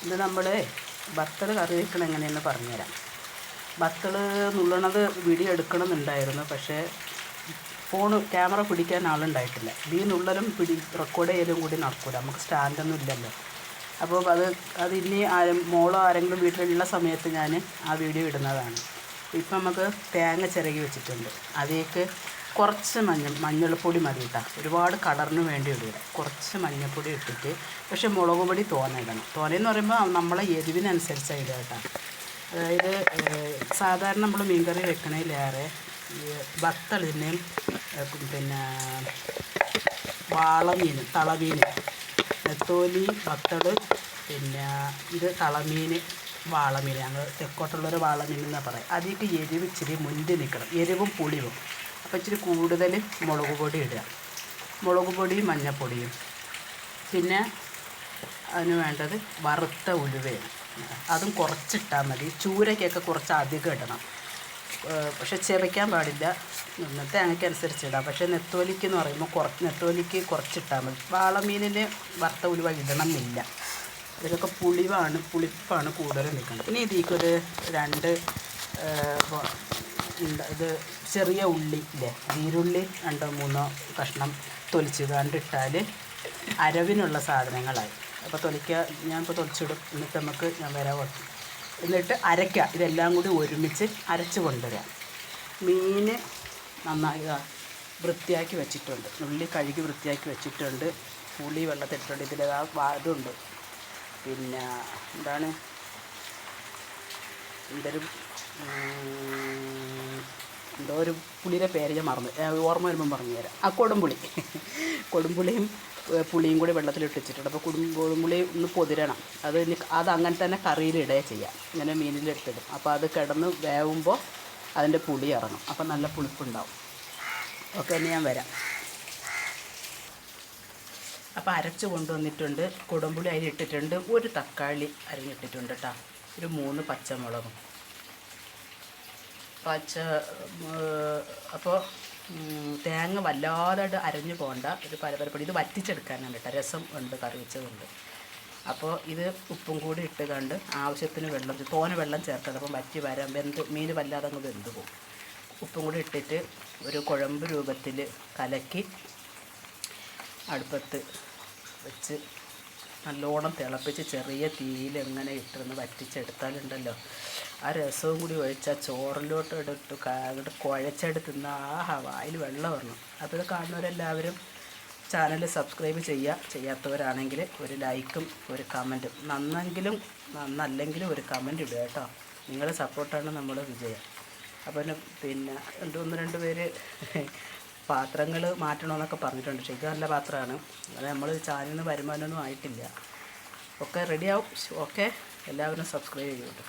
ഇത് നമ്മൾ ബത്തൽ കറി വയ്ക്കണം എങ്ങനെയെന്ന് പറഞ്ഞുതരാം. ബത്തൽ നുള്ളണത് വീഡിയോ എടുക്കണമെന്നുണ്ടായിരുന്നു, പക്ഷേ ക്യാമറ പിടിക്കാൻ ആളുണ്ടായിട്ടില്ല. ഈ നുള്ളലും റെക്കോർഡ് ചെയ്യലും കൂടി നടക്കില്ല, നമുക്ക് സ്റ്റാൻഡൊന്നും ഇല്ലല്ലോ. അപ്പോൾ അത് ഇനി മോളോ ആരെങ്കിലും വീട്ടിലുള്ള സമയത്ത് ഞാൻ ആ വീഡിയോ ഇടുന്നതാണ്. ഇപ്പം നമുക്ക് തേങ്ങ ചിരകി വെച്ചിട്ടുണ്ട്. അതിലേക്ക് കുറച്ച് മഞ്ഞൾപ്പൊടി മതി കേട്ടോ. ഒരുപാട് കളറിന് വേണ്ടി ഇടുക. കുറച്ച് മഞ്ഞൾപ്പൊടി ഇട്ടിട്ട്, പക്ഷേ മുളക് പൊടി തോന്നിടണം. തോനെയെന്ന് പറയുമ്പോൾ നമ്മളെ എരിവിനനുസരിച്ചാണ് ഇടുക കേട്ടോ. അതായത് സാധാരണ നമ്മൾ മീൻകറി വെക്കണതിലേറെ ബത്തലിനെയും പിന്നെ വാളമീൻ, തളമീൻ, നെത്തോലി, ബത്തൽ, പിന്നെ ഇത് തളമീൻ, വാളമീൻ, ഞങ്ങൾ തെക്കോട്ടുള്ളൊരു വാളമീൻ എന്നാണ് പറയുക. അതിലേക്ക് എരിവ് ഇച്ചിരി മുൻപിൽ നിൽക്കണം, എരിവും പുളിയും. അപ്പോൾ ഇച്ചിരി കൂടുതൽ മുളക് പൊടി ഇടുക, മുളക് പൊടിയും മഞ്ഞൾപ്പൊടിയും. പിന്നെ അതിന് വേണ്ടത് വറുത്ത ഉലുവയാണ്, അതും കുറച്ചിട്ടാൽ മതി. ചൂരയ്ക്കൊക്കെ കുറച്ച് അധികം ഇടണം, പക്ഷെ ചെവയ്ക്കാൻ പാടില്ല. തേങ്ങയ്ക്ക് അനുസരിച്ച് ഇടാം. പക്ഷേ നെത്തോലിക്കെന്ന് പറയുമ്പോൾ നെത്തോലിക്ക് കുറച്ചിട്ടാൽ മതി. വാളമീനിന് വറുത്ത ഉലുവ ഇടണം എന്നില്ല. ഇതിലൊക്കെ പുളിപ്പാണ് കൂടുതൽ നിൽക്കുന്നത്. ഇനി ഇതിലേക്കൊരു 2 ഇത് ചെറിയ ഉള്ളി ഇല്ലേ, നീരുള്ളി 2-3 കഷ്ണം തൊലിച്ച് കണ്ടിട്ടാൽ അരവിനുള്ള സാധനങ്ങളായി. അപ്പോൾ ഞാനിപ്പോൾ തൊലിച്ചിടും. എന്നിട്ട് ഞാൻ വരാൻ വെക്കും. എന്നിട്ട് അരയ്ക്കുക. ഇതെല്ലാം കൂടി ഒരുമിച്ച് അരച്ച് കൊണ്ടുവരാം. മീൻ നന്നായി വൃത്തിയാക്കി വെച്ചിട്ടുണ്ട്, ഉള്ളി കഴുകി വൃത്തിയാക്കി വെച്ചിട്ടുണ്ട്, പുളി വെള്ളത്തിലിട്ടുണ്ട്. ഇതിൽ ഇതുണ്ട്, പിന്നെ എന്താണ് എന്തോ ഒരു പുളിയുടെ പേര് ഞാൻ ഓർമ്മ വരുമ്പം പറഞ്ഞു തരാം. കൊടുമ്പുളിയും പുളിയും കൂടി വെള്ളത്തിലിട്ട് വെച്ചിട്ടുണ്ട്. അപ്പോൾ കൊടുമ്പുളി ഒന്ന് പൊതിരണം. അത് അങ്ങനെ തന്നെ കറിയിലിടുക ചെയ്യാം. ഇങ്ങനെ മീനിലിട്ടിടും. അപ്പോൾ അത് കിടന്ന് വേവുമ്പോൾ അതിൻ്റെ പുളി ഇറങ്ങും. അപ്പോൾ നല്ല പുളിപ്പുണ്ടാവും. ഓക്കെ, ഇനി ഞാൻ വരാം. അപ്പോൾ അരച്ച് കൊണ്ടുവന്നിട്ടുണ്ട്. കൊടുമ്പുളി അതിലിട്ടിട്ടുണ്ട്. ഒരു തക്കാളി അരിഞ്ഞിട്ടിട്ടുണ്ട് കേട്ടോ. ഒരു 3 പച്ചമുളകും. അപ്പോൾ തേങ്ങ വല്ലാതെ അരഞ്ഞു പോകണ്ട, ഒരു പരപരപ്പൊടി. ഇത് വറ്റിച്ചെടുക്കാനാണ് കേട്ടോ, രസം ഉണ്ട്, കറി വെച്ചതുണ്ട്. അപ്പോൾ ഇത് ഉപ്പും കൂടി ഇട്ട് കണ്ട് ആവശ്യത്തിന് തോനെ വെള്ളം ചേർത്തത്. അപ്പം വറ്റി വരാൻ മീൻ വല്ലാതെ അങ്ങ് വെന്ത് പോകും. ഉപ്പും കൂടി ഇട്ടിട്ട് ഒരു കുഴമ്പ് രൂപത്തിൽ കലക്കി അടുപ്പത്ത് വെച്ച് നല്ലോണം തിളപ്പിച്ച് ചെറിയ തീയിൽ എങ്ങനെ ഇട്ടിരുന്ന് വറ്റിച്ചെടുത്താലുണ്ടല്ലോ, ആ രസവും കൂടി ഒഴിച്ചാൽ ചോറിലോട്ട് അങ്ങോട്ട് കുഴച്ചെടുത്ത് തിന്നാൽ വായിൽ വെള്ളം വരണം. അപ്പോൾ ഇത് കാണുന്നവരെല്ലാവരും ചാനൽ സബ്സ്ക്രൈബ് ചെയ്യാത്തവരാണെങ്കിൽ ഒരു ലൈക്കും ഒരു കമൻറ്റും, നന്നല്ലെങ്കിലും ഒരു കമൻറ്റ് ഇടുക കേട്ടോ. നിങ്ങളുടെ സപ്പോർട്ടാണ് നമ്മുടെ വിജയം. അപ്പോൾ പിന്നെ 1-2 പേര് പാത്രങ്ങൾ മാറ്റണമെന്നൊക്കെ പറഞ്ഞിട്ടുണ്ട്. പക്ഷേ ഇത് നല്ല പാത്രമാണ്. അത് നമ്മൾ ചാനലിൽ നിന്ന് വരുമാനമൊന്നും ആയിട്ടില്ല. ഒക്കെ റെഡിയാവും. ഓക്കെ, എല്ലാവരും സബ്സ്ക്രൈബ് ചെയ്യും കേട്ടോ.